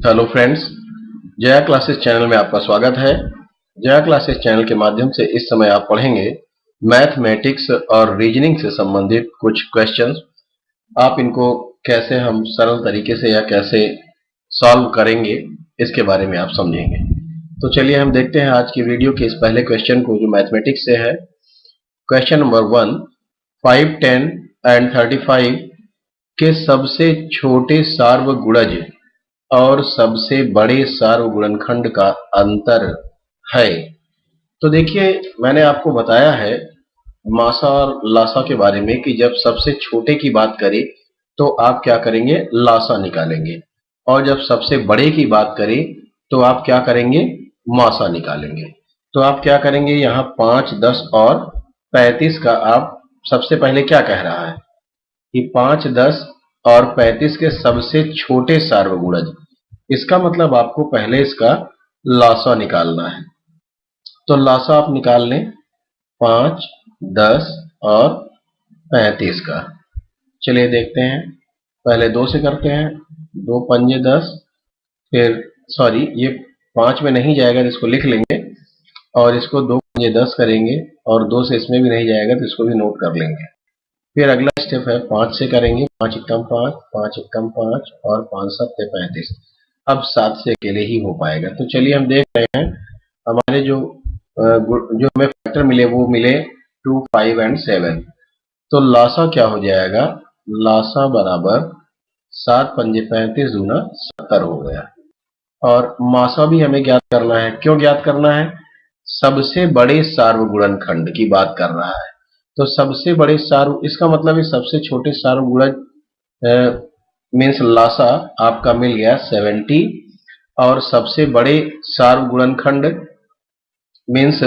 Hello friends, Jaya classes channel में आपका स्वागत है। जया क्लासेस चैनल के माध्यम से इस समय आप पढ़ेंगे मैथमेटिक्स और रीजनिंग से संबंधित कुछ क्वेश्चंस। आप इनको कैसे हम सरल तरीके से या कैसे सॉल्व करेंगे इसके बारे में आप समझेंगे। तो चलिए हम देखते हैं आज की वीडियो के इस पहले क्वेश्चन को जो मैथमेटिक्स से है। क्वेश्चन नंबर 1, 5, 10 एंड 35 के सबसे छोटे सार्वगुणज और सबसे बड़े सार्वगुणनखंड का अंतर है। तो देखिए, मैंने आपको बताया है मासा और लासा के बारे में कि जब सबसे छोटे की बात करें तो आप क्या करेंगे, लासा निकालेंगे, और जब सबसे बड़े की बात करें तो आप क्या करेंगे, मासा निकालेंगे। तो आप क्या करेंगे, यहाँ 5, 10 और 35 का आप सबसे पहले क्या कह रहा है कि 5, 10 और 35 के सबसे छोटे सार्वगुणज, इसका मतलब आपको पहले इसका लासा निकालना है। तो लासा आप निकाल लें 5, 10 और 35 का। चलिए देखते हैं, पहले 2 से करते हैं। 2 पंजे 10, फिर सॉरी ये 5 में नहीं जाएगा तो इसको लिख लेंगे, और इसको 2 पंजे 10 करेंगे, और 2 से इसमें भी नहीं जाएगा तो इसको भी नोट कर लेंगे। फिर अगला स्टेप है 5 से करेंगे, 5 एकम 5, 5 एकम 5 और 5 सत्ते 35। अब 7 से अकेले ही हो पाएगा। तो चलिए हम देख रहे हैं हमारे जो हमें फैक्टर मिले वो मिले 2, 5 एंड 7। तो लासा क्या हो जाएगा, लासा बराबर 7 पंजे 35 दूना 70 हो गया। और मासा भी हमें ज्ञात करना है। क्यों ज्ञात करना है, सबसे बड़े सार्वगुणनखंड की बात कर रहा है। तो सबसे बड़े सार्व, इसका मतलब है सबसे छोटे सार्वगुणज मीन्स लासा आपका मिल गया 70, और सबसे बड़े सार्वगुणनखंड मीन्स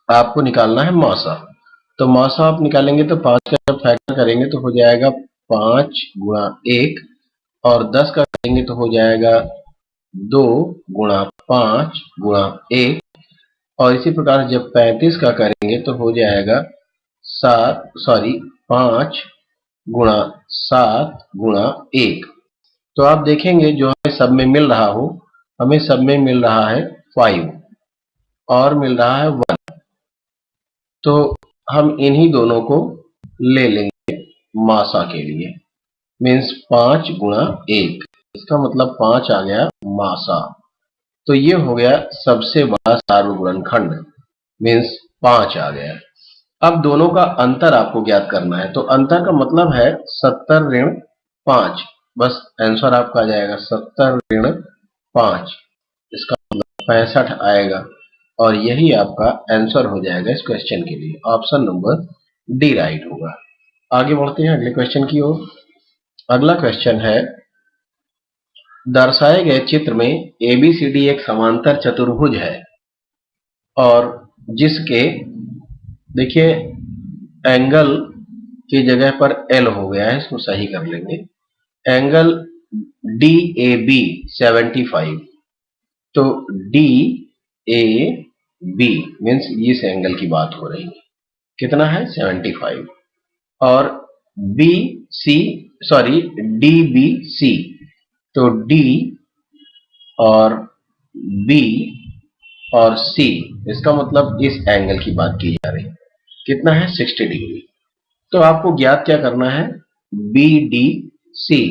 आपको निकालना है मासा। तो मासा आप निकालेंगे तो 5 का जब फैक्टर करेंगे तो हो जाएगा 5 गुणा 1, और 10 का करेंगे तो हो जाएगा 2 गुणा 5 गुणा 1, और इसी प्रकार जब 35 का करेंगे तो हो जाएगा 5 गुणा 7 गुणा 1। तो आप देखेंगे जो हमें सब में मिल रहा हो, हमें सब में मिल रहा है 5 और मिल रहा है 1। तो हम इन्हीं दोनों को ले लेंगे मासा के लिए, मीन्स 5 गुणा 1, इसका मतलब 5 आ गया मासा। तो ये हो गया सबसे बड़ा सार्वगुणनखंड, मीन्स 5 आ गया। अब दोनों का अंतर आपको ज्ञात करना है। तो अंतर का मतलब है 70 ऋण 5, बस आंसर आपका आ जाएगा 70 ऋण 5, इसका मतलब 65 आएगा, और यही आपका आंसर हो जाएगा इस क्वेश्चन के लिए। ऑप्शन नंबर डी राइट होगा। आगे बढ़ते हैं अगले क्वेश्चन की ओर। अगला क्वेश्चन है, दर्शाए गए चित्र में एबीसीडी एक समांतर चतुर्भुज है और जिसके, देखिए एंगल की जगह पर एल हो गया है, इसको सही कर लेंगे। एंगल डी ए बी 75, तो डी ए बी मीन्स इस एंगल की बात हो रही है, कितना है 75, और B C sorry D B C, तो डी और बी और सी, इसका मतलब इस एंगल की बात की जा रही है, कितना है 60 डिग्री। तो आपको ज्ञात क्या करना है, B D C,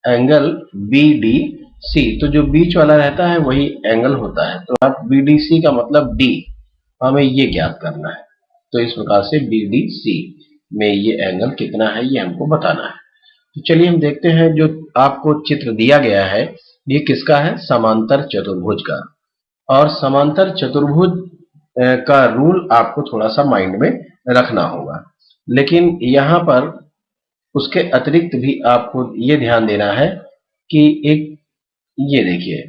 angle B D C, तो जो बीच वाला रहता है वही एंगल होता है। तो आप बी डी सी का मतलब डी, हमें ये ज्ञात करना है। तो इस प्रकार से बी डी सी में ये एंगल कितना है ये हमको बताना है। तो चलिए हम देखते हैं, जो आपको चित्र दिया गया है ये किसका है, समांतर चतुर्भुज का। और समांतर चतुर्भुज का रूल आपको थोड़ा सा माइंड में रखना होगा, लेकिन यहाँ पर उसके अतिरिक्त भी आपको ये ध्यान देना है कि एक, ये देखिए,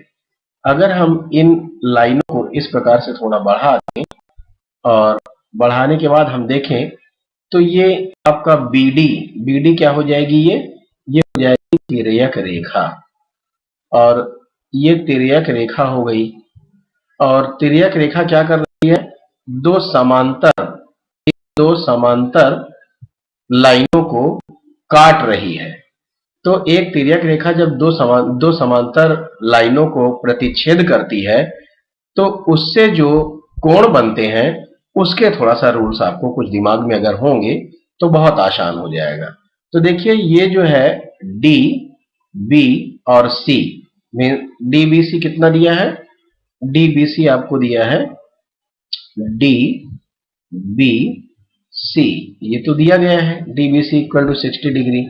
अगर हम इन लाइनों को इस प्रकार से थोड़ा बढ़ा दें और बढ़ाने के बाद हम देखें तो ये आपका बीडी, बीडी क्या हो जाएगी, ये हो जाएगी तिर्यक रेखा, और ये तिर्यक रेखा हो गई। और तिर्यक रेखा क्या कर रही है, दो समांतर लाइनों को काट रही है। तो एक तिर्यक रेखा जब दो समांतर लाइनों को प्रतिच्छेद करती है तो उससे जो कोण बनते हैं उसके थोड़ा सा रूल्स आपको कुछ दिमाग में अगर होंगे तो बहुत आसान हो जाएगा। तो देखिए ये जो है डी बी और सी में डी बी सी कितना दिया है, डी बी सी आपको दिया है डी बी सी, ये तो दिया गया है D B C equal to 60 degree,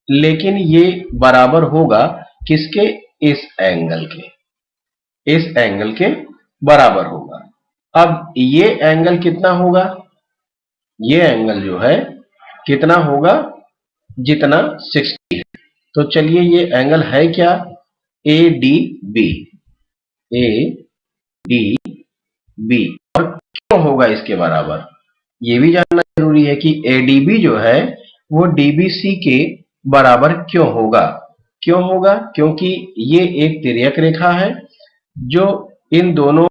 लेकिन ये बराबर होगा किसके, इस एंगल के, इस एंगल के बराबर होगा। अब ये एंगल कितना होगा, ये एंगल जो है कितना होगा, जितना 60 है। तो चलिए ये एंगल है क्या, A D B, A D B, और क्यों होगा इसके बराबर, ये भी जानना जरूरी है कि एडीबी जो है वो डीबीसी के बराबर क्यों होगा। क्यों होगा, क्योंकि ये एक तिर्यक रेखा है जो इन दोनों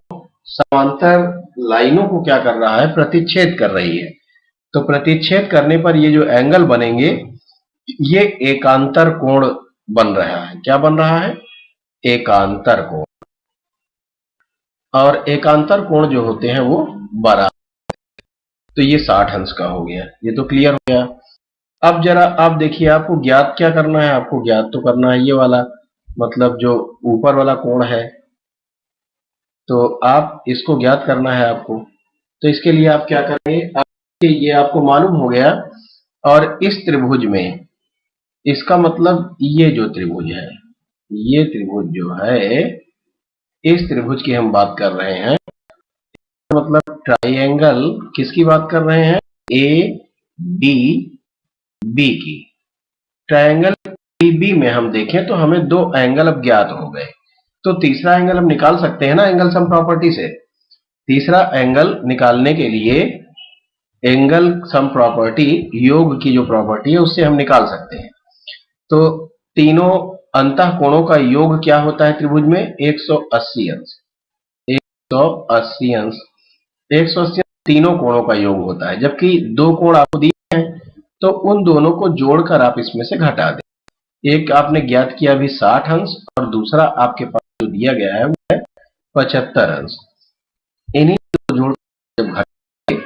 समांतर लाइनों को क्या कर रहा है, प्रतिच्छेद कर रही है। तो प्रतिच्छेद करने पर ये जो एंगल बनेंगे ये एकांतर कोण बन रहा है। क्या बन रहा है, एकांतर कोण, और एकांतर कोण जो होते हैं वो बराबर, तो ये 60 अंश का हो गया, ये तो क्लियर हो गया। अब जरा आप देखिए, आपको ज्ञात क्या करना है, आपको ज्ञात तो करना है ये वाला, मतलब जो ऊपर वाला कोण है, तो आप इसको ज्ञात करना है आपको। तो इसके लिए आप क्या करेंगे, ये आपको मालूम हो गया, और इस त्रिभुज में, इसका मतलब ये जो त्रिभुज है, ये त्रिभुज जो है, इस त्रिभुज की हम बात कर रहे हैं, मतलब ट्राइंगल किसकी बात कर रहे हैं, ए डी बी की। ट्राइंगल बी में हम देखें तो हमें दो एंगल अब ज्ञात हो गए, तो तीसरा एंगल हम निकाल सकते हैं ना एंगल सम प्रॉपर्टी से। तीसरा एंगल निकालने के लिए एंगल सम प्रॉपर्टी, योग की जो प्रॉपर्टी है उससे हम निकाल सकते हैं। तो तीनों अंतः कोणों का योग क्या होता है त्रिभुज में, 180 अंश, 180 अंश, 180 तीनों कोणों का योग होता है। जबकि दो कोण आपको दिए हैं तो उन दोनों को जोड़कर आप इसमें से घटा दें। एक आपने ज्ञात किया अभी 60 अंश, और दूसरा आपके पास जो दिया गया है वो है 75 अंश। इन्हीं को जोड़ जब घटाएं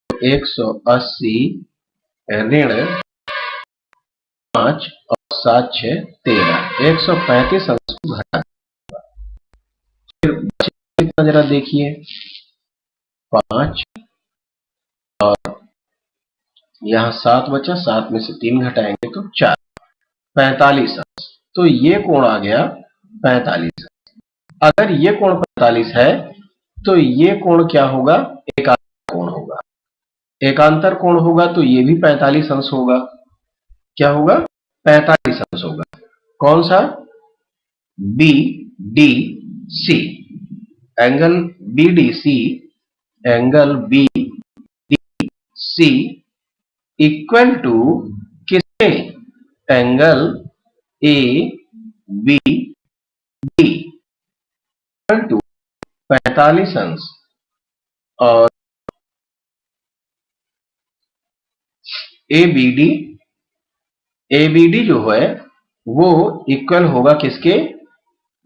तो 180 ऋण 5 और 7 6 13, 135 अंश को घटा दें। फिर कितना जरा देखिए, 5 और यहाँ 7 बचा, 7 में से 3 घटाएंगे तो 4, 45 अंश। तो ये कोण आ गया 45। अगर ये कोण 45 है तो ये कोण क्या होगा, एकांतर कोण होगा। एकांतर कोण होगा तो ये भी 45 अंश होगा। क्या होगा, 45 अंश होगा। कौन सा, B D C, angle B D C, angle B D C equal to किसके, angle A B D equal to 45 अंश, और ए बी डी जो है वो इक्वल होगा किसके,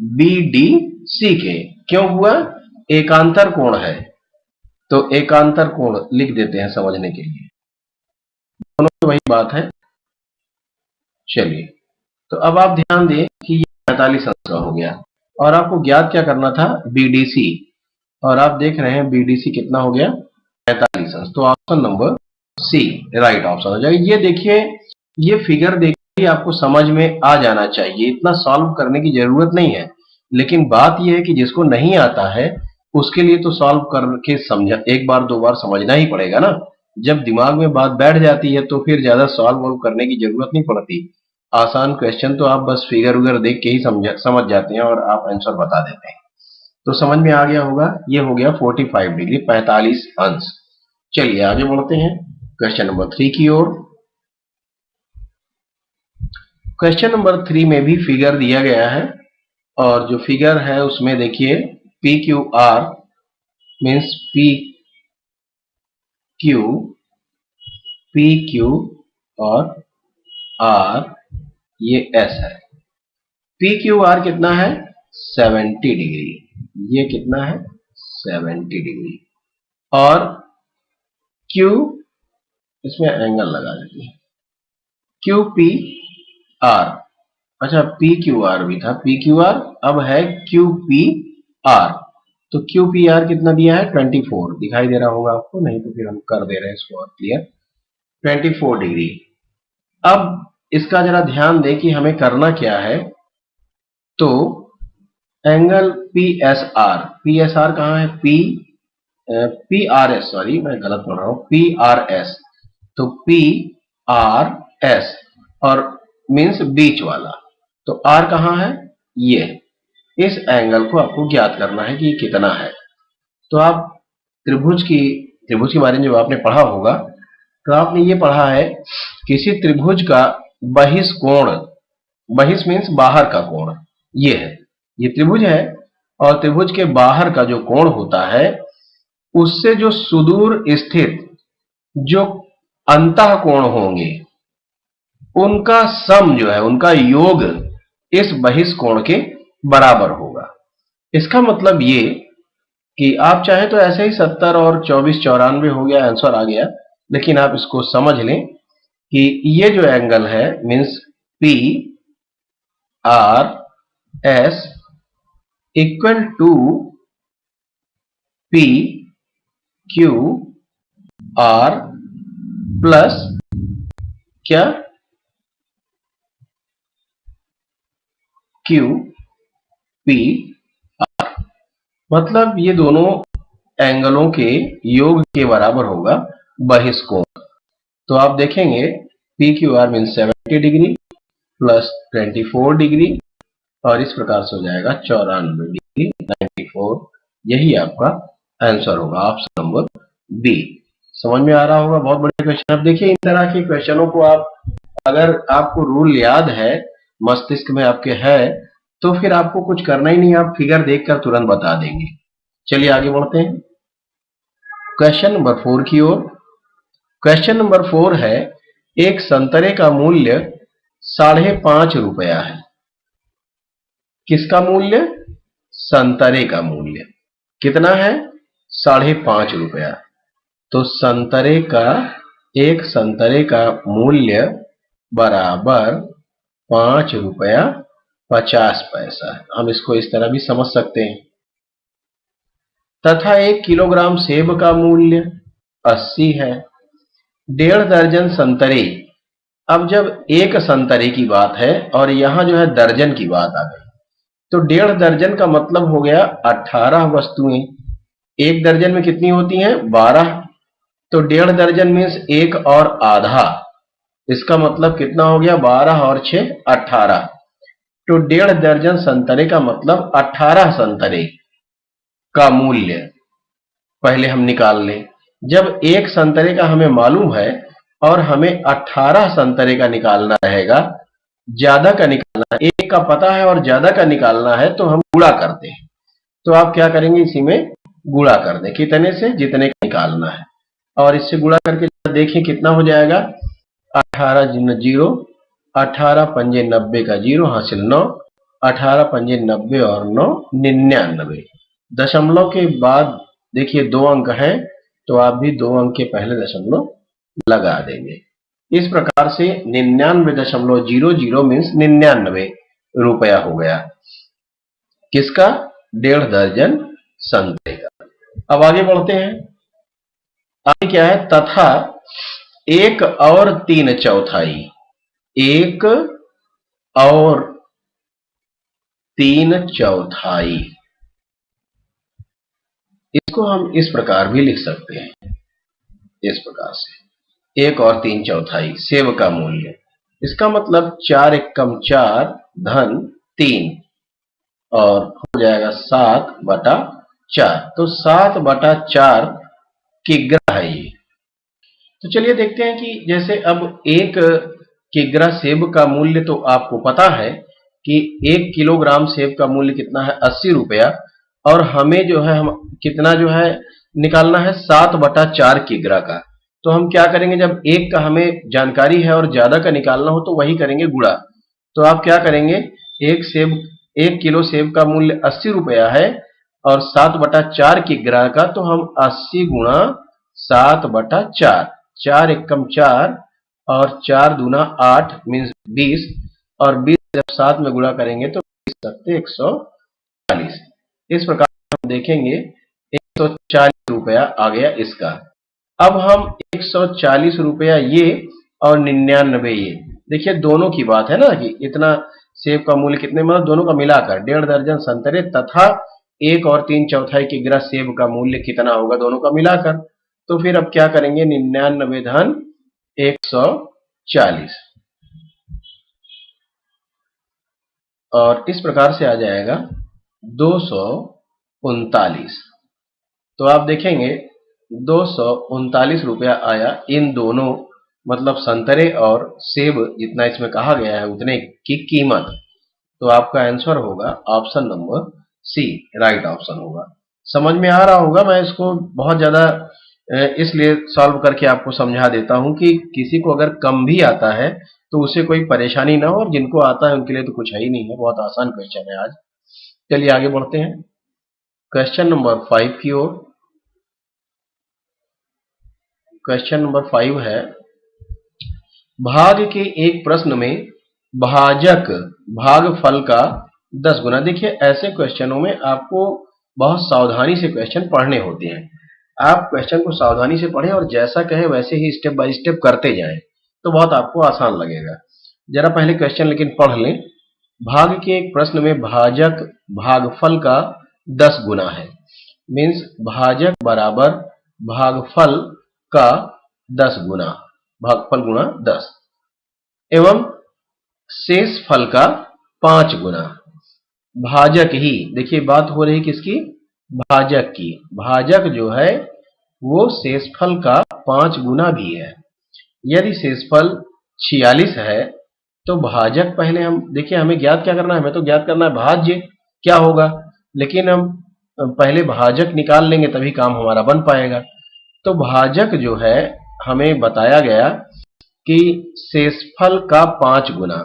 बी डी सी के। क्यों हुआ, एकांतर कोण है, तो एकांतर कोण लिख देते हैं समझने के लिए, दोनों में वही बात है। चलिए, तो अब आप ध्यान दें कि ये 45 अंश का हो गया, और आपको ज्ञात क्या करना था, बीडीसी, और आप देख रहे हैं बीडीसी कितना हो गया, 45 अंश। तो option number C right option हो जाएगा। ये देखिए, ये फिगर देखिए आपको समझ में आ जाना चाहिए, इतना सॉल्व करने की जरूरत नहीं है। लेकिन बात यह है कि जिसको नहीं आता है उसके लिए तो सॉल्व करके समझा, एक बार दो बार समझना ही पड़ेगा ना। जब दिमाग में बात बैठ जाती है तो फिर ज्यादा सॉल्व करने की जरूरत नहीं पड़ती। आसान क्वेश्चन तो आप बस फिगर वगैरह देख के ही समझ जाते हैं और आप आंसर बता देते हैं। तो समझ में आ गया होगा, ये हो गया 45 डिग्री, 45 अंश। चलिए आगे बढ़ते हैं क्वेश्चन नंबर 3 की ओर। क्वेश्चन नंबर 3 में भी फिगर दिया गया है, और जो फिगर है उसमें देखिए P Q R means P Q और आर ये S है। PQR कितना है? 70 डिग्री। ये कितना है? 70 डिग्री। और Q, इसमें एंगल लगा देते हैं, QPR। अच्छा, PQR भी था, PQR अब है QPR। तो QPR कितना दिया है? 24। दिखाई दे रहा होगा आपको, नहीं तो फिर हम कर दे रहे हैं इसको और क्लियर। 24 डिग्री। अब इसका जरा ध्यान दें कि हमें करना क्या है। तो एंगल PSR, PSR कहाँ है? PRS, सॉरी मैं गलत पढ़ रहा हूं, PRS। तो PRS और मीन्स बीच वाला, तो R कहाँ है? ये। इस एंगल को आपको ज्ञात करना है कि कितना है। तो आप त्रिभुज के बारे में जब आपने पढ़ा होगा तो आपने ये पढ़ा है, किसी त्रिभुज का बहिष कोण, बहिष मीन्स बाहर का कोण, ये है, ये त्रिभुज है, और त्रिभुज के बाहर का जो कोण होता है उससे जो सुदूर स्थित जो अंतः कोण होंगे उनका सम जो है, उनका योग इस बहिष कोण के बराबर होगा। इसका मतलब ये कि आप चाहे तो ऐसे ही 70 और 24 94 हो गया, आंसर आ गया, लेकिन आप इसको समझ लें कि ये जो एंगल है means PRS equal to PQR plus क्या? QPR। मतलब ये दोनों एंगलों के योग के बराबर होगा बहिष कोण। तो आप देखेंगे PQR mean 70 degree plus 24 degree, और इस प्रकार से हो जाएगा 94 डिग्री, 94। यही आपका आंसर होगा, ऑप्शन नंबर बी। समझ में आ रहा होगा, बहुत बड़े क्वेश्चन। अब देखिए, इन तरह के क्वेश्चनों को आप, अगर आपको रूल याद है, मस्तिष्क में आपके है, तो फिर आपको कुछ करना ही नहीं, आप फिगर देखकर तुरंत बता देंगे। चलिए आगे बढ़ते हैं क्वेश्चन नंबर 4 की ओर। क्वेश्चन नंबर 4 है, एक संतरे का मूल्य 5.5 रुपया है। किसका मूल्य? संतरे का मूल्य कितना है? 5.5 रुपया। तो एक संतरे का मूल्य बराबर 5 रुपया 50 पैसा। हम इसको इस तरह भी समझ सकते हैं। तथा 1 किलोग्राम सेब का मूल्य 80 है। 1.5 दर्जन संतरे। अब जब एक संतरे की बात है और यहां जो है दर्जन की बात आ गई, तो 1.5 दर्जन का मतलब हो गया 18 वस्तुएं। एक दर्जन में कितनी होती हैं? 12। तो 1.5 दर्जन मीन्स एक और आधा, इसका मतलब कितना हो गया? 12 और 6 18। तो 1.5 दर्जन संतरे का मतलब 18 संतरे का मूल्य पहले हम निकाल लें। जब एक संतरे का हमें मालूम है और हमें 18 संतरे का निकालना रहेगा, ज्यादा का निकालना है, एक का पता है और ज्यादा का निकालना है, तो हम गुणा करते हैं। तो आप क्या करेंगे? इसी में गुणा कर दें, कितने से? जितने का निकालना है, और इससे गुणा करके देखें कितना हो जाएगा। 18 0, 18 पंजे 90 का 0 हासिल 9, 18 पंजे 90 और 9 99। दशमलव के बाद देखिए 2 अंक हैं, तो आप भी 2 अंक के पहले दशमलव लगा देंगे। इस प्रकार से 99.00 मीन्स 99 रुपया हो गया। किसका? 1.5 दर्जन संतरे का। अब आगे बढ़ते हैं। आगे क्या है? तथा 1 और 3/4, 1 और 3/4, इसको हम इस प्रकार भी लिख सकते हैं, इस प्रकार से 1 और 3/4 सेब का मूल्य। इसका मतलब 4 एकम 4 धन 3 और हो जाएगा 7/4। तो 7/4 किग्रा है ये। तो चलिए देखते हैं कि जैसे अब 1 किग्रा सेब का मूल्य, तो आपको पता है कि 1 किलोग्राम सेब का मूल्य कितना है? 80 रुपया। और हमें जो है, हम कितना जो है निकालना है? 7/4 किग्रा का। तो हम क्या करेंगे? जब एक का हमें जानकारी है और ज्यादा का निकालना हो तो वही करेंगे गुणा। तो आप क्या करेंगे, एक किलो सेब का मूल्य 80 रुपया है और 7/4 की ग्राह का, तो हम 80 गुणा 7/4, 4 एकम 4 और 4 दूना 8 मीन्स 20, और 20 जब 7 में गुणा करेंगे तो 140। इस प्रकार हम देखेंगे 140 रुपया आ गया इसका। अब हम 140 रुपया ये और 99 ये, देखिए दोनों की बात है ना कि इतना सेब का मूल्य कितने, मतलब दोनों का मिलाकर 1.5 दर्जन संतरे तथा 1 और 3/4 की गिरा सेब का मूल्य कितना होगा दोनों का मिलाकर। तो फिर अब क्या करेंगे, 99 धन 140 और इस प्रकार से आ जाएगा 239। तो आप देखेंगे 239 रुपया आया इन दोनों, मतलब संतरे और सेब जितना इसमें कहा गया है उतने की कीमत। तो आपका आंसर होगा option number C, right option होगा। समझ में आ रहा होगा, मैं इसको बहुत ज्यादा इसलिए सॉल्व करके आपको समझा देता हूं कि किसी को अगर कम भी आता है तो उसे कोई परेशानी ना हो, और जिनको आता है उनके लिए तो कुछ है ही नहीं है, बहुत आसान क्वेश्चन है आज। चलिए आगे बढ़ते हैं क्वेश्चन नंबर 5 की ओर। क्वेश्चन नंबर 5 है, भाग के एक प्रश्न में भाजक भागफल का 10 गुना। देखिए ऐसे क्वेश्चनों में आपको बहुत सावधानी से क्वेश्चन पढ़ने होते हैं। आप क्वेश्चन को सावधानी से पढ़ें और जैसा कहे वैसे ही स्टेप बाय स्टेप करते जाएं, तो बहुत आपको आसान लगेगा। जरा पहले क्वेश्चन लेकिन पढ़ लें। भाग के एक प्रश्न में भाजक भागफल का 10 गुना है, मीन्स भाजक बराबर भागफल का 10 गुना, भागफल गुणा 10, एवं शेष फल का 5 गुना। भाजक ही, देखिए बात हो रही किसकी, भाजक की। भाजक जो है वो शेषफल का 5 गुना भी है। यदि शेषफल 46 है तो भाजक, पहले हम देखिए हमें ज्ञात क्या करना है, हमें तो ज्ञात करना है भाज्य क्या होगा, लेकिन हम पहले भाजक निकाल लेंगे तभी काम हमारा बन पाएगा। तो भाजक जो है हमें बताया गया कि शेषफल का 5 गुना,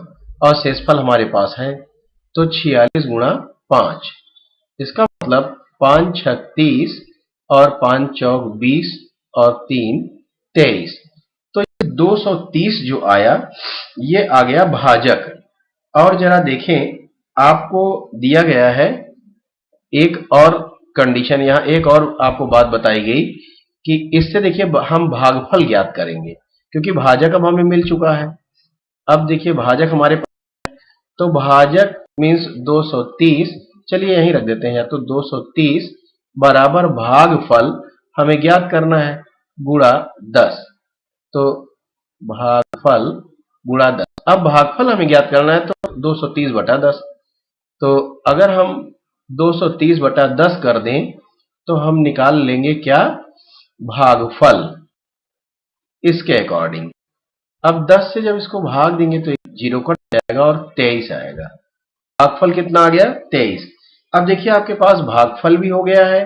और शेषफल हमारे पास है तो 46 गुणा 5, इसका मतलब 5 6 30 और 5 चौक 20 और 3 23, तो 230 जो आया ये आ गया भाजक। और जरा देखें आपको दिया गया है एक और कंडीशन, यहां एक और आपको बात बताई गई कि इससे देखिए हम भागफल ज्ञात करेंगे, क्योंकि भाजक अब हमें मिल चुका है। अब देखिए भाजक हमारे पास, तो भाजक मीन्स 230, चलिए यहीं रख देते हैं, तो 230 बराबर भागफल हमें ज्ञात करना है गुणा 10, तो भागफल गुणा 10। अब भागफल हमें ज्ञात करना है तो 230/10, तो अगर हम 230/10 कर दें तो हम निकाल लेंगे क्या, भागफल इसके अकॉर्डिंग। अब 10 से जब इसको भाग देंगे तो 0 कट जाएगा और 23 आएगा। भागफल कितना आ गया, 23। अब देखिए आपके पास भागफल भी हो गया है,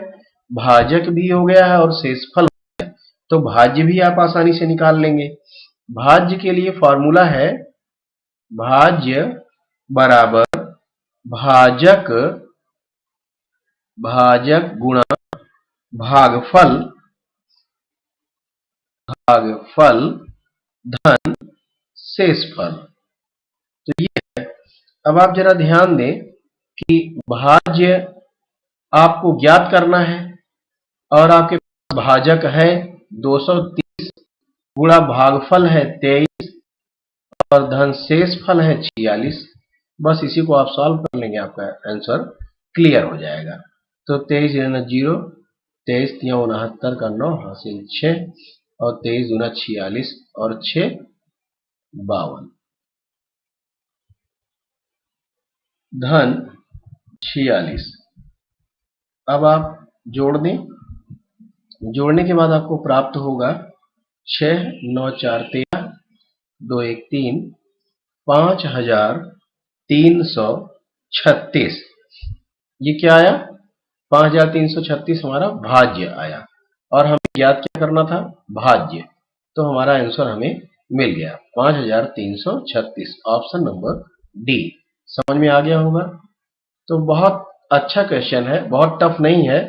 भाजक भी हो गया है और शेषफल हो गया, तो भाज्य भी आप आसानी से निकाल लेंगे। भाज्य के लिए फॉर्मूला है भाज्य बराबर भाजक गुणा भागफल धन शेषफल। तो ये है। अब आप जरा ध्यान दें कि भाज्य आपको ज्ञात करना है और आपके पास भाजक है 230 गुणा भागफल है 23 और धन शेषफल है 46। बस इसी को आप सॉल्व कर लेंगे, आपका आंसर क्लियर हो जाएगा। तो 23 0, 23 69 का 9 हासिल 6 और 23 दूना 46 और 6 52 धन 46। अब आप जोड़ दें, जोड़ने के बाद आपको प्राप्त होगा 6 9 4 13 2 1 3 5336। ये क्या आया, 5336 हमारा भाज्य आया और हमें ज्ञात क्या करना था, भाज्य। तो हमारा आंसर हमें मिल गया 5336, ऑप्शन नंबर डी। समझ में आ गया होगा। तो बहुत अच्छा क्वेश्चन है, बहुत टफ नहीं है,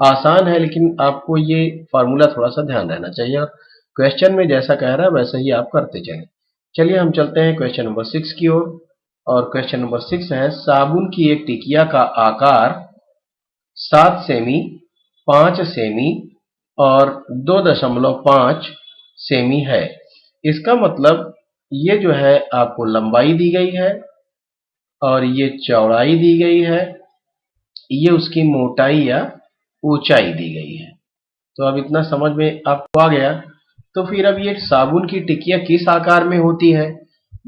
आसान है, लेकिन आपको ये फार्मूला थोड़ा सा ध्यान रहना चाहिए। क्वेश्चन में जैसा कह रहा है वैसे ही आप करते चलें। चलिए हम चलते हैं क्वेश्चन नंबर 6 की ओर। और क्वेश्चन नंबर 6 है, साबुन की एक टिकिया का आकार 7 सेमी, 5 सेमी और 2.5 सेमी है। इसका मतलब ये जो है आपको लंबाई दी गई है और ये चौड़ाई दी गई है, ये उसकी मोटाई या ऊंचाई दी गई है। तो अब इतना समझ में आपको आ गया। तो फिर अब ये साबुन की टिकिया किस आकार में होती है?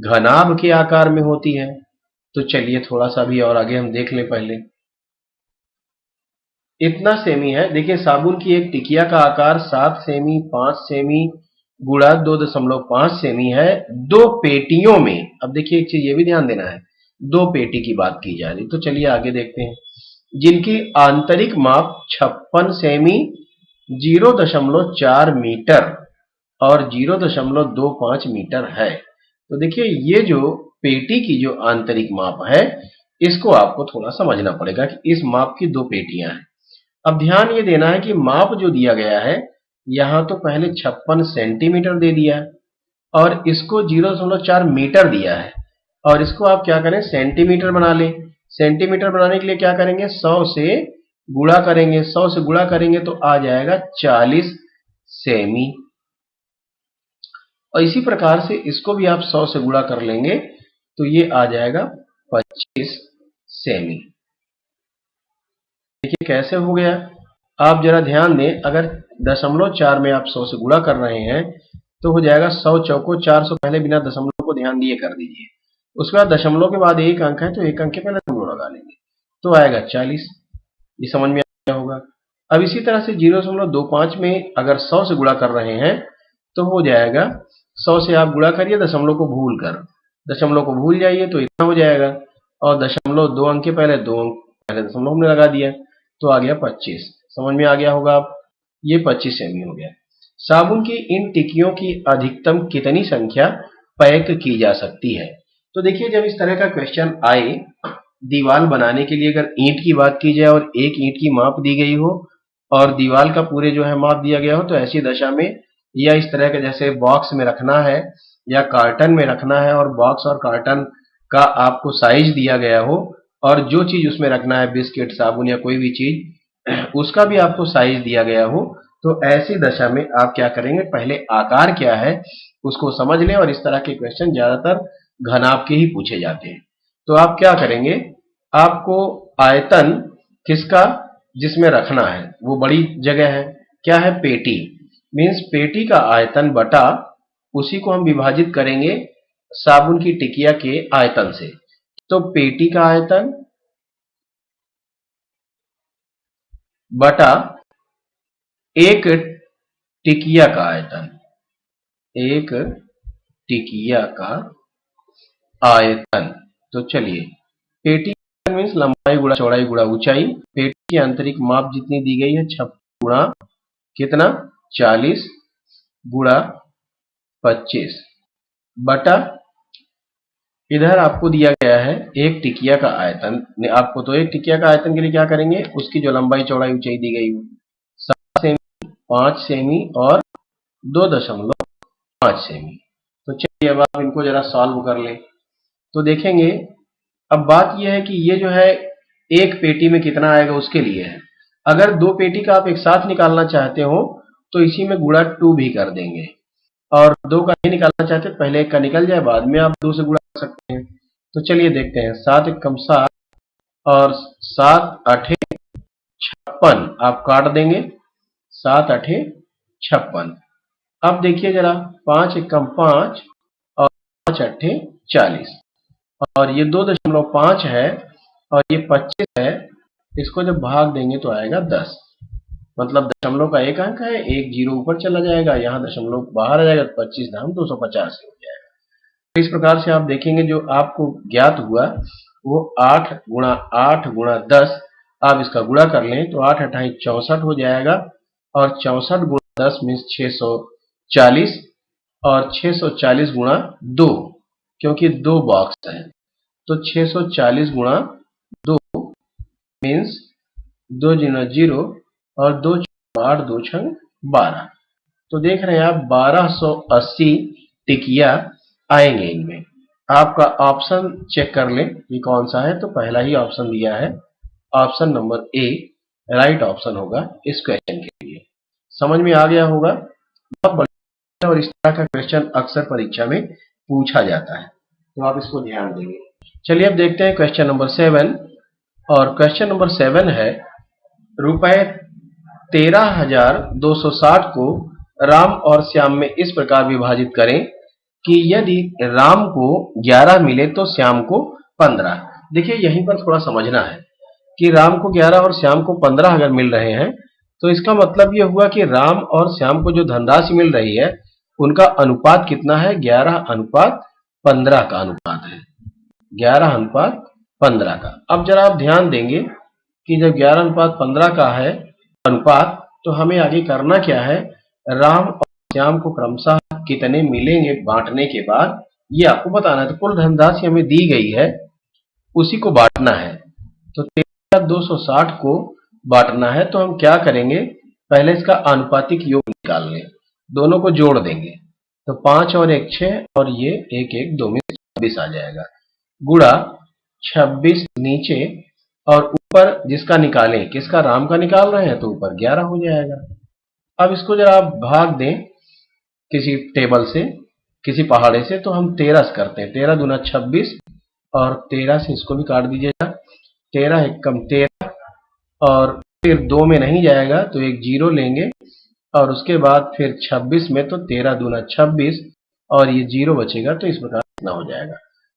घनाभ के आकार में होती है। तो चलिए थोड़ा सा भी और आगे हम देख लें। पहले इतना सेमी है, देखिए साबुन की एक टिकिया का आकार 7 सेमी, 5 सेमी गुणा 2.5 सेमी है, दो पेटियों में। अब देखिए एक चीज ये भी ध्यान देना है, दो पेटी की बात की जा रही। तो चलिए आगे देखते हैं, जिनकी आंतरिक माप 56 सेमी, 0.4 मीटर और 0.25 मीटर है। तो देखिए ये जो पेटी की जो आंतरिक माप है, इसको आपको थोड़ा समझना पड़ेगा कि इस माप की दो पेटियां हैं। अब ध्यान ये देना है कि माप जो दिया गया है, यहां तो पहले 56 सेंटीमीटर दे दिया और इसको 0.4 मीटर दिया है, और इसको आप क्या करें, सेंटीमीटर बना लें। सेंटीमीटर बनाने के लिए क्या करेंगे, 100 से गुणा करेंगे। 100 से गुणा करेंगे तो आ जाएगा 40 सेमी। और इसी प्रकार से इसको भी आप 100 से गुणा कर लेंगे तो ये आ जाएगा 25 सेमी। देखिए कैसे हो गया, आप जरा ध्यान दें। अगर 0.4 में आप 100 से गुणा कर रहे हैं तो हो जाएगा 100 चौको 400, पहले बिना दशमलव को ध्यान दिए कर दीजिए। उसके बाद दशमलव के बाद एक अंक है तो एक अंक के पहले दशमलव लगा लेंगे तो आएगा 40। ये समझ में आया होगा। अब इसी तरह से 0.25 में अगर 100 से गुणा कर रहे हैं तो हो जाएगा, 100 से आप गुणा करिए दशमलव को भूल कर, दशमलव को भूल जाइए तो इतना हो जाएगा, और दशमलव दो अंक के पहले दो अंक पहले दशमलव हमने लगा दिया तो आ गया 25। समझ में आ गया होगा आप, ये 25 सेमी हो गया। साबुन की इन टिकियों की अधिकतम कितनी संख्या पैक की जा सकती है? तो देखिए जब इस तरह का क्वेश्चन आए, दीवार बनाने के लिए अगर ईंट की बात की जाए और एक ईंट की माप दी गई हो और दीवार का पूरे जो है माप दिया गया हो, तो ऐसी दशा में या इस तरह के जैसे बॉक्स में रखना है या कार्टन में रखना है और बॉक्स और कार्टन का आपको साइज दिया गया हो और जो चीज उसमें रखना है, बिस्किट, साबुन या कोई भी चीज, उसका भी आपको साइज दिया गया हो, तो ऐसी दशा में आप क्या करेंगे, पहले आकार क्या है उसको समझ लें। और इस तरह के क्वेश्चन ज्यादातर घनाभ के ही पूछे जाते हैं। तो आप क्या करेंगे, आपको आयतन किसका, जिसमें रखना है वो बड़ी जगह है, क्या है, पेटी, मीन्स पेटी का आयतन बटा उसी को हम विभाजित करेंगे साबुन की टिकिया के आयतन से। तो पेटी का आयतन बटा एक टिकिया का आयतन, एक टिकिया का आयतन। तो चलिए, पेटी मीन्स लंबाई गुणा चौड़ाई गुणा ऊंचाई, पेटी की आंतरिक माप जितनी दी गई है 56 गुणा कितना, 40 गुणा 25 बटा इधर आपको दिया गया है एक टिकिया का आयतन। आपको तो एक टिकिया का आयतन के लिए क्या करेंगे, उसकी जो लंबाई चौड़ाई ऊंचाई दी गई हो, 7 सेमी, 5 सेमी और 2.5 सेमी। तो चलिए अब आप इनको जरा सॉल्व कर लें तो देखेंगे। अब बात यह है कि ये जो है एक पेटी में कितना आएगा उसके लिए है। अगर दो पेटी का आप एक साथ निकालना चाहते हो तो इसी में गुणा 2 भी कर देंगे, और दो का नहीं निकालना चाहते पहले एक का निकल जाए, बाद में आप 2 से गुणा कर सकते हैं। तो चलिए देखते हैं, 7 एकम 7 और 7 आठे 56 आप काट देंगे, 7 आठे 56। अब देखिए जरा, 5 एकम 5 और 5 अट्ठे 40, और ये 2.5 है और ये 25 है, इसको जब भाग देंगे तो आएगा 10। मतलब दशमलव का एक अंक है, एक जीरो ऊपर चला जाएगा, यहाँ दशमलव बाहर आ जाएगा, 25 धाम 250 हो जाएगा। तो इस प्रकार से आप देखेंगे जो आपको ज्ञात हुआ वो 8 गुणा 8 गुणा 10, आप इसका गुणा कर लें तो 8 अट्ठाई 64 हो जाएगा, और 64 गुणा 10 मीन्स 640, और 640 गुणा 2, क्योंकि 2 बॉक्स है तो 640 गुणा 2 मीन्स 2 जीरो 0 और 2 8 2 छंग 12। तो देख रहे हैं आप 1280 टिकिया आएंगे इनमें। आपका ऑप्शन चेक कर लें ये कौन सा है। तो पहला ही ऑप्शन दिया है, option number A right option होगा इस क्वेश्चन के लिए। समझ में आ गया होगा। बहुत बढ़िया। और इस तरह का क्वेश्चन अक्सर परीक्षा में पूछा जाता है, तो आप इसको ध्यान देंगे। चलिए अब देखते हैं क्वेश्चन नंबर 7। और क्वेश्चन नंबर 7 है, रुपए 13,260 को राम और श्याम में इस प्रकार विभाजित करें कि यदि राम को 11 मिले तो श्याम को 15। देखिए यहीं पर थोड़ा समझना है कि राम को 11 और श्याम को 15 अगर मिल रहे हैं तो इसका मतलब यह हुआ कि राम और श्याम को जो धनराशि मिल रही है उनका अनुपात कितना है, 11:15 का अनुपात है, 11:15 का। अब जरा आप ध्यान देंगे कि जब 11:15 का है अनुपात, तो हमें आगे करना क्या है, राम और श्याम को क्रमशः कितने मिलेंगे बांटने के बाद ये आपको बताना है। तो कुल धनराशि हमें दी गई है उसी को बांटना है। तो 13,260 को बांटना है तो हम क्या करेंगे, पहले इसका आनुपातिक योग निकाल लें, दोनों को जोड़ देंगे। तो 5 और 1 6 और ये 1 1 2 में 26 आ जाएगा, गुणा 26 नीचे और ऊपर जिसका निकालें, किसका, राम का निकाल रहे हैं, तो ऊपर 11 हो जाएगा। अब इसको जरा आप भाग दें किसी टेबल से, किसी पहाड़े से, तो हम 13 से करते हैं। 13 दूना 26 और 13 से इसको भी काट दीजिएगा। 13 एकम 13 और फिर 2 में नहीं जाएगा तो एक जीरो लेंगे और उसके बाद फिर 26 में, तो 13 दूना 26 और ये जीरो बचेगा, तो इस प्रकार इतना हो जाएगा।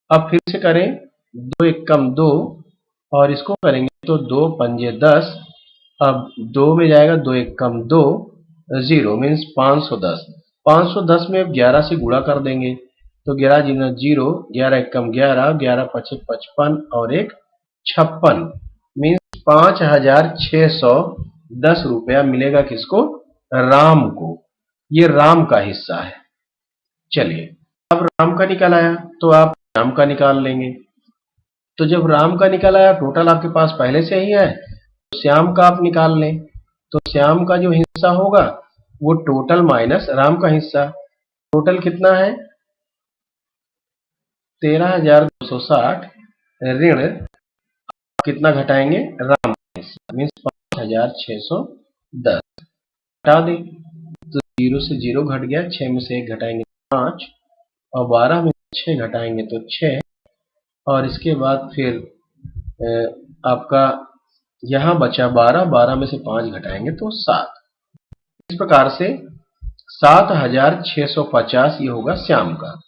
अब फिर से करें, 2 एकम 2 और इसको करेंगे तो 2 पंजे 10। अब 2 में जाएगा, 2 एकम 2 0 मीन्स 510। 510 में अब 11 से गुणा कर देंगे तो 11 जीरो 0, 11 एकम 11, 11 पचे 55 और एक 56 मीन्स 5,610 रुपया मिलेगा किसको, राम को। ये राम का हिस्सा है। चलिए अब राम का निकल आया तो आप श्याम का निकाल लेंगे। तो जब राम का निकल आया, टोटल आपके पास पहले से ही है, तो श्याम का आप निकाल लें। तो श्याम का जो हिस्सा होगा वो टोटल माइनस राम का हिस्सा। टोटल कितना है, 13,260 ऋण कितना घटाएंगे, राम का हिस्सा मीन्स 5,610 हटा दें। तो 0 से 0 घट गया, 6 में से 1 घटाएंगे 5 और 12 में 6 घटाएंगे तो 6 और इसके बाद फिर आपका यहां बचा 12, 12 में से 5 घटाएंगे तो 7। इस प्रकार से 7,650 ये होगा श्याम का।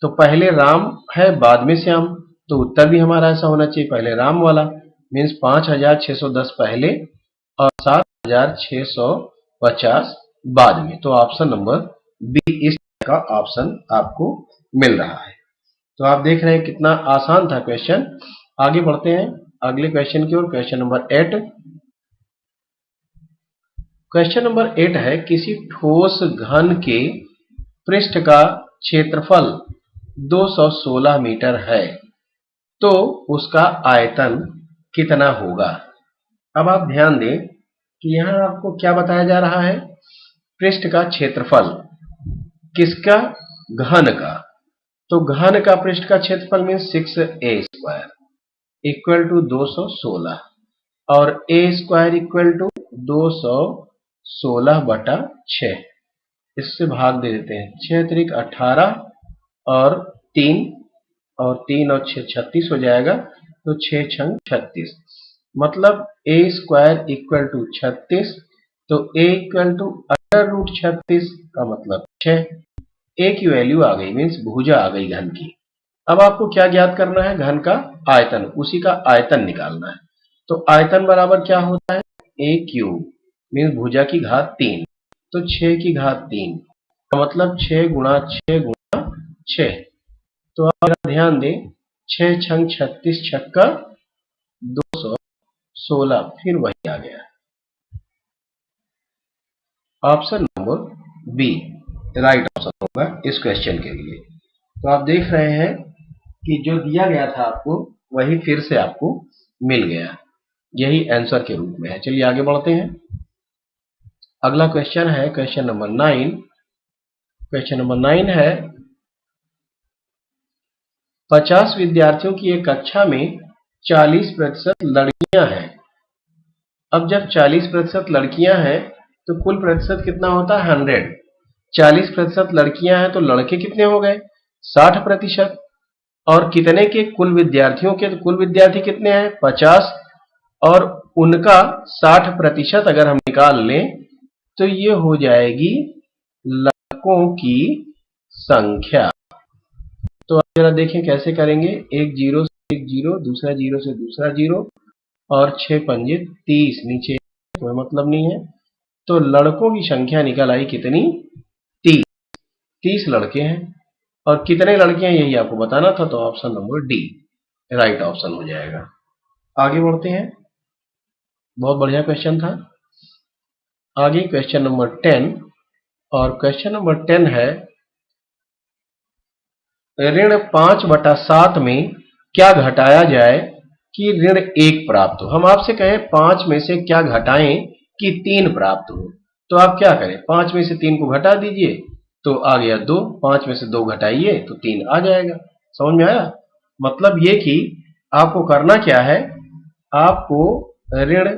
तो पहले राम है बाद में श्याम, तो उत्तर भी हमारा ऐसा होना चाहिए, पहले राम वाला मीन्स 5,610 पहले और 7,650 बाद में। तो ऑप्शन नंबर बी इस का ऑप्शन आपको मिल रहा है। तो आप देख रहे हैं कितना आसान था क्वेश्चन। आगे बढ़ते हैं अगले क्वेश्चन की ओर। Question number 8। क्वेश्चन नंबर 8 है, किसी ठोस घन के पृष्ठ का क्षेत्रफल 216 मीटर है तो उसका आयतन कितना होगा। अब आप ध्यान दें कि यहां आपको क्या बताया जा रहा है, पृष्ठ का क्षेत्रफल किसका, घन का। तो घन का पृष्ठ का क्षेत्रफल मीन्स 6a² इक्वल टू 216 और a स्क्वायर इक्वल टू 216/6। इससे भाग दे देते हैं, 6 त्रिक 18 और 3 और 3 और 6 36 हो जाएगा, तो 6 छंग 36 मतलब a स्क्वायर इक्वल टू 36। तो a इक्वल टू √36 का मतलब 6। a की वैल्यू आ गई मीन्स भुजा आ गई घन की। अब आपको क्या ज्ञात करना है, घन का आयतन, उसी का आयतन निकालना है। तो आयतन बराबर क्या होता है, a³ मीन्स भुजा की घात 3, तो 6 की घात 3 का मतलब 6 गुणा 6 गुणा 6। तो आप ध्यान दें, 6 छंग 36 छक्का 216, फिर वही आ गया। Option number B right option होगा इस क्वेश्चन के लिए। तो आप देख रहे हैं कि जो दिया गया था आपको वही फिर से आपको मिल गया, यही आंसर के रूप में है। चलिए आगे बढ़ते हैं। अगला क्वेश्चन है क्वेश्चन नंबर 9। क्वेश्चन नंबर 9 है 50 विद्यार्थियों की एक कक्षा में 40% लड़कियां हैं। अब जब 40% लड़कियां हैं तो कुल प्रतिशत कितना होता है 100। 40% लड़कियां हैं तो लड़के कितने हो गए 60%। और कितने के कुल विद्यार्थियों के, तो कुल विद्यार्थी कितने हैं 50 और उनका 60% अगर हम निकाल लें तो ये हो जाएगी लड़कों की संख्या। तो आप जरा देखें कैसे करेंगे। एक जीरो से एक जीरो, दूसरा जीरो से दूसरा जीरो और 6 पंजे 30, नीचे कोई मतलब नहीं है। तो लड़कों की संख्या निकल आई कितनी 30। 30 लड़के हैं और कितने लड़के हैं यही आपको बताना था, तो option number D right option हो जाएगा। आगे बढ़ते हैं, बहुत बढ़िया क्वेश्चन था। आगे क्वेश्चन नंबर 10 और क्वेश्चन नंबर 10 है ऋण 5/7 में क्या घटाया जाए कि ऋण 1 प्राप्त हो। हम आपसे कहें 5 में से क्या घटाएं कि 3 प्राप्त हो, तो आप क्या करें 5 में से 3 को घटा दीजिए तो आ गया 2, 5 में से 2 घटाइए तो 3 आ जाएगा। समझ में आया। मतलब ये कि आपको करना क्या है, आपको ऋण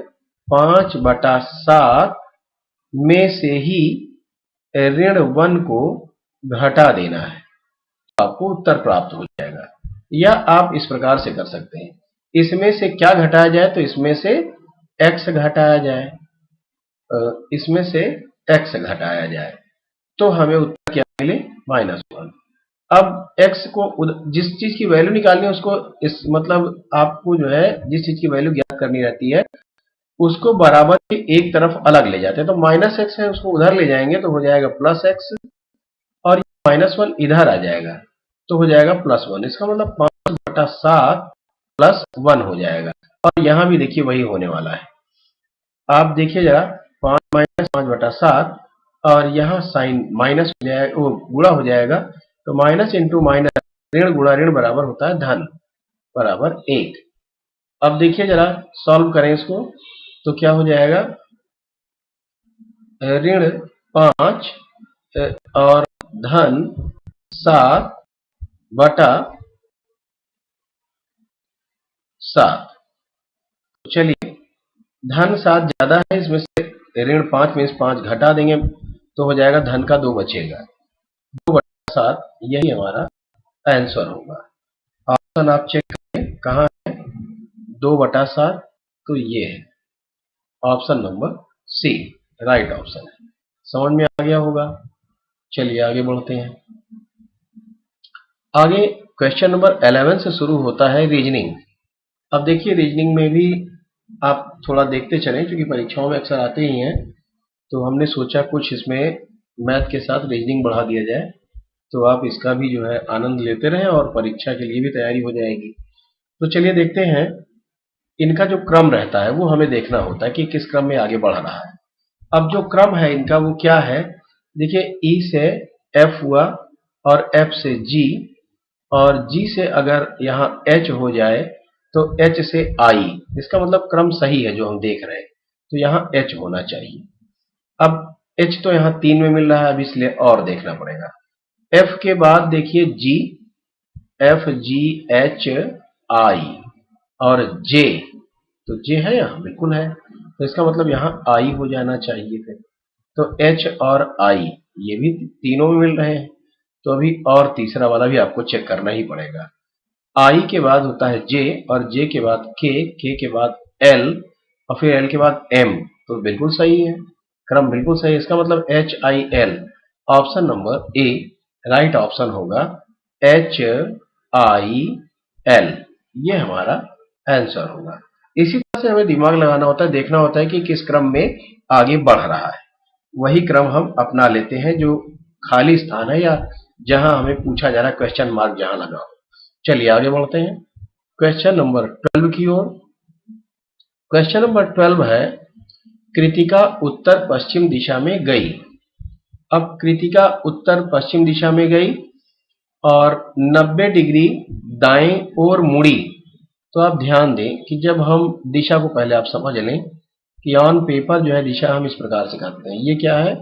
5/7 में से ही ऋण 1 को घटा देना है, तो आपको उत्तर प्राप्त हो जाएगा। या आप इस प्रकार से कर सकते हैं, इसमें से क्या घटाया जाए तो इसमें से x घटाया जाए, इसमें से x घटाया जाए तो हमें उत्तर क्या मिले -1। अब x को जिस चीज की वैल्यू निकालनी है उसको इस मतलब आपको जो है जिस चीज की वैल्यू ज्ञात करनी रहती है उसको बराबर के एक तरफ अलग ले जाते हैं। तो -x है उसको उधर ले जाएंगे तो हो जाएगा +x और -1 इधर आ जाएगा तो हो जाएगा +1। इसका मतलब 5/7 +1 हो जाएगा। और यहां भी देखिए वही होने वाला है। आप देखिए जरा 5 - 5/7 और यहाँ साइन माइनस हो जाएगा, वो गुणा हो जाएगा तो माइनस इंटू माइनस ऋण गुणा ऋण बराबर होता है धन बराबर 1। अब देखिए जरा सॉल्व करें इसको तो क्या हो जाएगा ऋण 5 और धन 7/7। चलिए धन 7 ज्यादा है, इसमें से ऋण 5 में से 5 घटा देंगे तो हो जाएगा धन का 2 बचेगा। 2/7 यही हमारा आंसर होगा। ऑप्शन आप चेक करें कहाँ है 2/7, तो ये है option number C right option है। समझ में आ गया होगा। चलिए आगे बढ़ते हैं। आगे क्वेश्चन नंबर 11 से शुरू होता है रीजनिंग। अब देखिए रीजनिंग में भी आप थोड़ा देखते चलें क्योंकि परीक्षाओं में अक्सर आते ही हैं, तो हमने सोचा कुछ इसमें मैथ के साथ रीजनिंग बढ़ा दिया जाए, तो आप इसका भी जो है आनंद लेते रहें और परीक्षा के लिए भी तैयारी हो जाएगी। तो चलिए देखते हैं, इनका जो क्रम रहता है वो हमें देखना होता है कि किस क्रम में आगे बढ़ रहा है। अब जो क्रम है इनका वो क्या है, देखिए E से F हुआ और F से G और G से अगर यहाँ H हो जाए तो H से I, इसका मतलब क्रम सही है जो हम देख रहे हैं, तो यहाँ H होना चाहिए। अब H तो यहाँ 3 में मिल रहा है, अब इसलिए और देखना पड़ेगा। F के बाद देखिए G, F G H I और J, तो J है यहाँ बिल्कुल है, तो इसका मतलब यहाँ I हो जाना चाहिए फिर। तो H और I ये भी तीनों में मिल रहे हैं, तो अभी और तीसरा वाला भी आपको चेक करना ही पड़ेगा। I के बाद होता है J और J के बाद K, K के बाद L और फिर L के बाद M, तो बिल्कुल सही है, क्रम बिल्कुल सही है। इसका मतलब HIL option number A right option होगा। HIL ये हमारा आंसर होगा। इसी तरह से हमें दिमाग लगाना होता है, देखना होता है कि किस क्रम में आगे बढ़ रहा है, वही क्रम हम अपना लेते हैं जो खाली स्थान है या जहां हमें पूछा जा रहा है क्वेश्चन मार्क जहां लगा हो। चलिए आगे बढ़ते हैं क्वेश्चन नंबर 12 की ओर। क्वेश्चन नंबर 12 है कृतिका उत्तर पश्चिम दिशा में गई। अब कृतिका उत्तर पश्चिम दिशा में गई और 90 डिग्री दाएं ओर मुड़ी। तो आप ध्यान दें कि जब हम दिशा को पहले आप समझ लें कि ऑन पेपर जो है दिशा हम इस प्रकार से करते हैं। ये क्या है?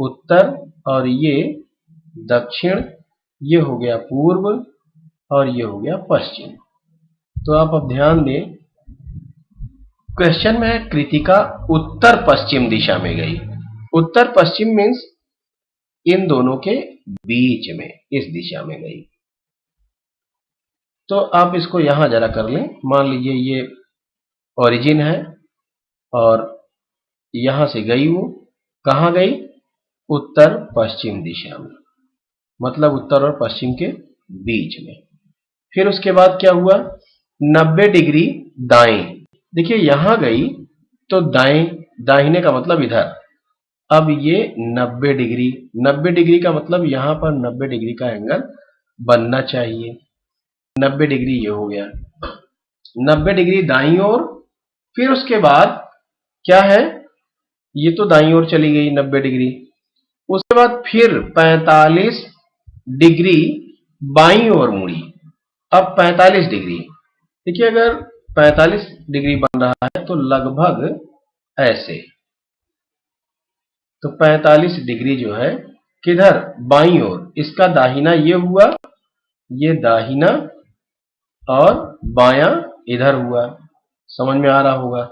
उत्तर, और ये दक्षिण, ये हो गया पूर्व, और ये हो गया पश्चिम। तो आप अब ध्यान दें, क्वेश्चन में है कृतिका उत्तर पश्चिम दिशा में गई। उत्तर पश्चिम मीन्स इन दोनों के बीच में, इस दिशा में गई। तो आप इसको यहां जरा कर लें। मान लीजिए ये ओरिजिन है और यहां से गई, वो कहां गई? उत्तर पश्चिम दिशा में, मतलब उत्तर और पश्चिम के बीच में। फिर उसके बाद क्या हुआ? 90 डिग्री दाएं। देखिए यहां गई तो दाएं, दाहिने का मतलब इधर। अब ये 90 डिग्री, 90 डिग्री का मतलब यहां पर 90 डिग्री का एंगल बनना चाहिए। 90 डिग्री ये हो गया, 90 डिग्री दाईं ओर। फिर उसके बाद क्या है? ये तो दाईं ओर चली गई 90 डिग्री। उसके बाद फिर 45 डिग्री बाईं ओर मुड़ी। अब 45 डिग्री, देखिए अगर 45 डिग्री बन रहा है तो लगभग ऐसे। तो 45 डिग्री जो है किधर? बाईं ओर। इसका दाहिना ये हुआ, ये दाहिना, और बायां इधर हुआ। समझ में आ रहा होगा।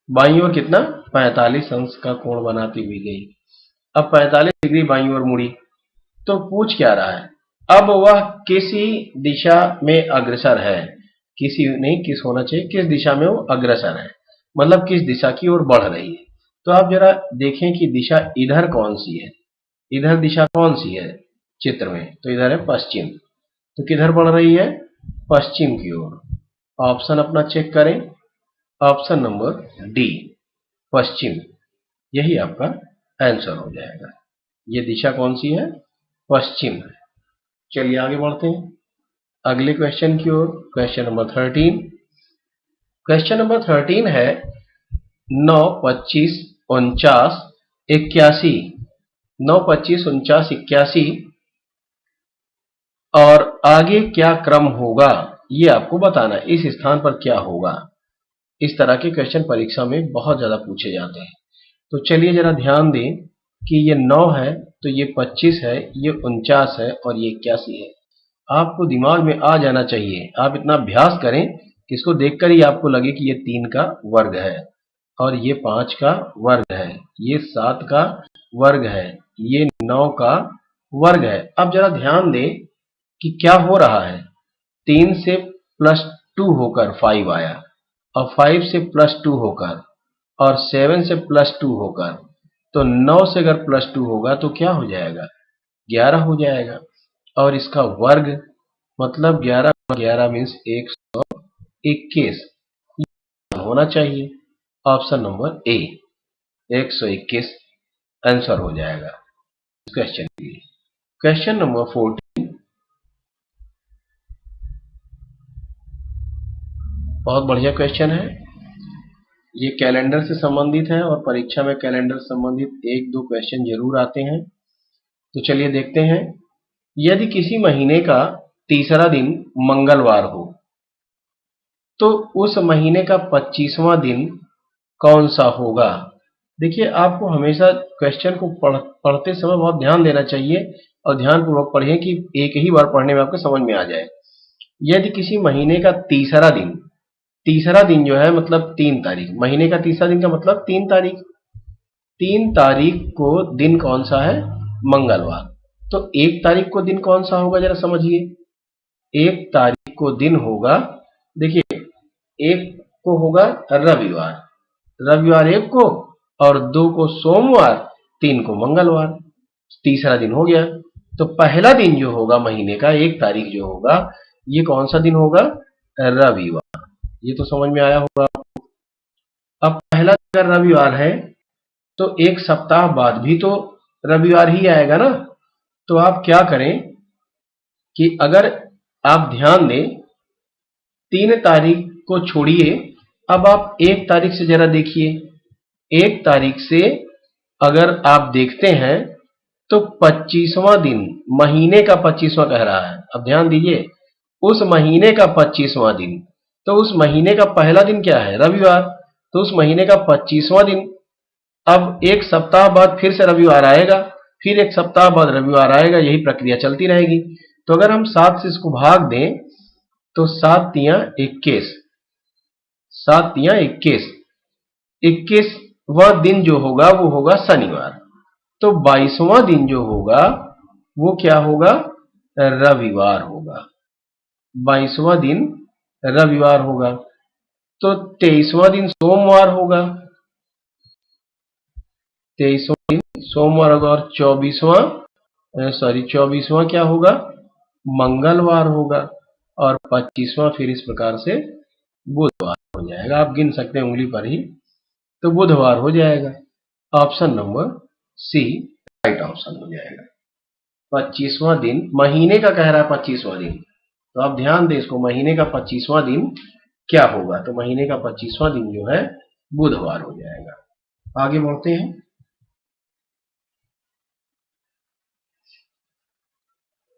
बाईं ओर कितना? 45 अंश का कोण बनाती हुई गई। अब 45 डिग्री बाईं ओर मुड़ी। तो पूछ क्या रहा है? अब वह किसी दिशा में अग्रसर है। किसी नहीं, किस होना चाहिए, किस दिशा में वो अग्रसर है, मतलब किस दिशा की ओर बढ़ रही है। तो आप जरा देखें कि दिशा इधर कौन सी है, इधर दिशा कौन सी है चित्र में? तो इधर है पश्चिम। तो किधर बढ़ रही है? पश्चिम की ओर। ऑप्शन अपना चेक करें, ऑप्शन नंबर डी, पश्चिम, यही आपका आंसर हो जाएगा। ये दिशा कौन सी है? पश्चिम है। चलिए आगे बढ़ते हैं अगले क्वेश्चन की ओर। Question number 13। क्वेश्चन नंबर 13 है 9, 25, 49, 81। 9, 25, 49, 81 और आगे क्या क्रम होगा ये आपको बताना है। इस स्थान पर क्या होगा? इस तरह के क्वेश्चन परीक्षा में बहुत ज्यादा पूछे जाते हैं। तो चलिए जरा ध्यान दें कि ये 9 है, तो ये 25 है, ये 49 है, और ये 81 है। आपको दिमाग में आ जाना चाहिए। आप इतना अभ्यास करें कि इसको देखकर ही आपको लगे कि ये 3 का वर्ग है, और ये 5 का वर्ग है, ये 7 का वर्ग है, ये 9 का वर्ग है। अब जरा ध्यान दें कि क्या हो रहा है। 3 से +2 होकर 5 आया, और 5 से +2 होकर, और 7 से +2 होकर, तो 9 से अगर +2 होगा तो क्या हो जाएगा? 11 हो जाएगा। और इसका वर्ग मतलब 11, 11 मीन्स 121 होना चाहिए। ऑप्शन नंबर ए, 121 आंसर हो जाएगा इस क्वेश्चन के लिए। क्वेश्चन नंबर 14, बहुत बढ़िया क्वेश्चन है। ये कैलेंडर से संबंधित है, और परीक्षा में कैलेंडर से संबंधित 1-2 क्वेश्चन जरूर आते हैं। तो चलिए देखते हैं। यदि किसी महीने का तीसरा दिन मंगलवार हो तो उस महीने का 25वां दिन कौन सा होगा? देखिए आपको हमेशा क्वेश्चन को पढ़ते समय बहुत ध्यान देना चाहिए, और ध्यानपूर्वक पढ़ें कि एक ही बार पढ़ने में आपको समझ में आ जाए। यदि किसी महीने का तीसरा दिन जो है मतलब 3 तारीख, महीने का तीसरा दिन का मतलब 3 तारीख, 3 तारीख को दिन कौन सा है? मंगलवार। तो 1 तारीख को दिन कौन सा होगा जरा समझिए। 1 तारीख को दिन होगा, देखिए 1 को होगा रविवार, रविवार 1 को, और 2 को सोमवार, 3 को मंगलवार, तीसरा दिन हो गया। तो पहला दिन जो होगा महीने का 1 तारीख जो होगा, ये कौन सा दिन होगा? रविवार। ये तो समझ में आया होगा। अब पहला अगर रविवार है तो 1 सप्ताह बाद भी तो रविवार ही आएगा ना। तो आप क्या करें कि अगर आप ध्यान दें, 3 तारीख को छोड़िए, अब आप 1 तारीख से जरा देखिए। 1 तारीख से अगर आप देखते हैं तो 25वां दिन, महीने का 25वां कह रहा है। अब ध्यान दीजिए, उस महीने का 25वां दिन, तो उस महीने का पहला दिन क्या है? रविवार। तो उस महीने का 25वां दिन, अब एक सप्ताह बाद फिर से रविवार आएगा, फिर एक सप्ताह बाद रविवार आएगा, यही प्रक्रिया चलती रहेगी। तो अगर हम 7 से इसको भाग दें तो 7 तियां 21, 7 तियां 21, 21वां दिन जो होगा वो होगा शनिवार। तो 22वां दिन जो होगा वो क्या होगा? रविवार होगा। 22वां दिन रविवार होगा। तो 23वां दिन सोमवार होगा, 23वां दिन सोमवार होगा, और 24वां क्या होगा? मंगलवार होगा, और 25वां फिर इस प्रकार से बुधवार हो जाएगा। आप गिन सकते हैं उंगली पर ही, तो बुधवार हो जाएगा। Option number C right option हो जाएगा। 25वां दिन, महीने का कह रहा है 25वां दिन, तो आप ध्यान दें इसको, महीने का 25वां दिन क्या होगा? तो महीने का 25वां दिन जो है बुधवार हो जाएगा। आगे बढ़ते हैं।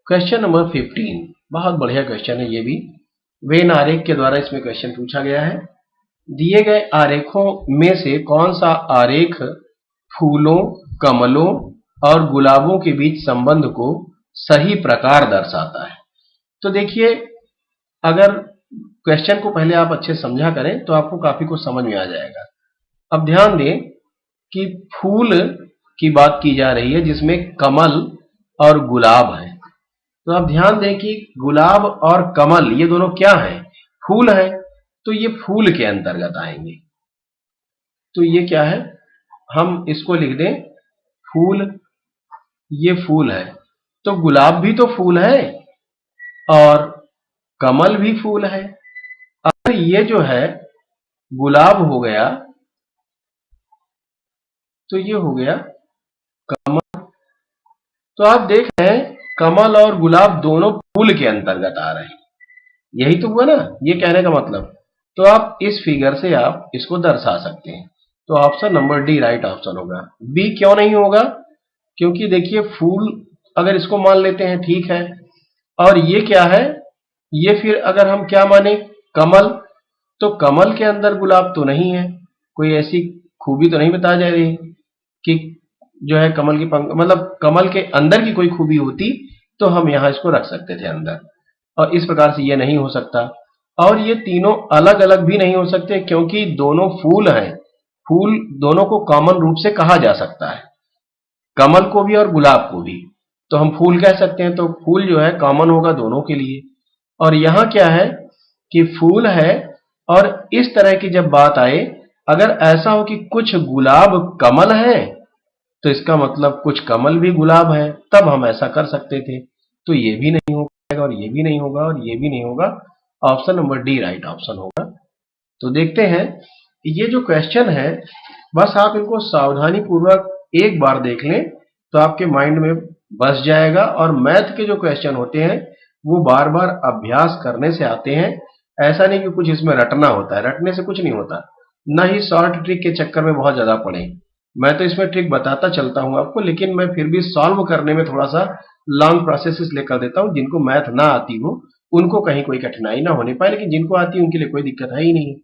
क्वेश्चन नंबर 15, बहुत बढ़िया क्वेश्चन है ये भी। वेन आरेख के द्वारा इसमें क्वेश्चन पूछा गया है। दिए गए आरेखों में से कौन सा आरेख फूलों, कमलों और गुलाबों के बीच संबंध को सही प्रकार दर्शाता है? तो देखिए, अगर क्वेश्चन को पहले आप अच्छे समझा करें तो आपको काफी कुछ समझ में आ जाएगा। अब ध्यान दें कि फूल की बात की जा रही है जिसमें कमल और गुलाब है। तो आप ध्यान दें कि गुलाब और कमल ये दोनों क्या हैं? फूल हैं। तो ये फूल के अंतर्गत आएंगे। तो ये क्या है? हम इसको लिख दें फूल, ये फूल है। तो गुलाब भी तो फूल है और कमल भी फूल है। अगर ये जो है गुलाब हो गया तो ये हो गया कमल। तो आप देख रहे हैं कमल और गुलाब दोनों फूल के अंतर्गत आ रहे हैं। यही तो हुआ ना, ये कहने का मतलब। तो आप इस फिगर से आप इसको दर्शा सकते हैं। तो option number D right option होगा। बी क्यों नहीं होगा? क्योंकि देखिए फूल अगर इसको मान लेते हैं ठीक है, और ये क्या है? ये फिर अगर हम क्या माने? कमल। तो कमल के अंदर गुलाब तो नहीं है, कोई ऐसी खूबी तो नहीं बताई जा रही कि जो है कमल की पंख, मतलब कमल के अंदर की कोई खूबी होती तो हम यहां इसको रख सकते थे अंदर, और इस प्रकार से ये नहीं हो सकता। और ये तीनों अलग अलग भी नहीं हो सकते क्योंकि दोनों फूल हैं। फूल दोनों को कॉमन रूप से कहा जा सकता है, कमल को भी और गुलाब को भी। तो हम फूल कह सकते हैं, तो फूल जो है कॉमन होगा दोनों के लिए। और यहां क्या है कि फूल है, और इस तरह की जब बात आए, अगर ऐसा हो कि कुछ गुलाब कमल है तो इसका मतलब कुछ कमल भी गुलाब है, तब हम ऐसा कर सकते थे। तो ये भी नहीं हो पाएगा, और ये भी नहीं होगा, और ये भी नहीं होगा। Option number D right option होगा। तो देखते हैं ये जो क्वेश्चन है, बस आप इनको सावधानी पूर्वक एक बार देख लें तो आपके माइंड में बस जाएगा। और मैथ के जो क्वेश्चन होते हैं वो बार बार अभ्यास करने से आते हैं। ऐसा नहीं कि कुछ इसमें रटना होता है, रटने से कुछ नहीं होता। न ही शॉर्ट ट्रिक के चक्कर में बहुत ज्यादा पड़े। मैं तो इसमें ट्रिक बताता चलता हूं आपको, लेकिन मैं फिर भी सॉल्व करने में थोड़ा सा लॉन्ग प्रोसेसेस लेकर देता हूं। जिनको मैथ ना आती हो उनको कहीं कोई कठिनाई ना होने पाए, लेकिन जिनको आती है उनके लिए कोई दिक्कत है ही नहीं।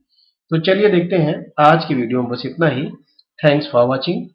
तो चलिए देखते हैं। आज की वीडियो में बस इतना ही। Thanks for watching.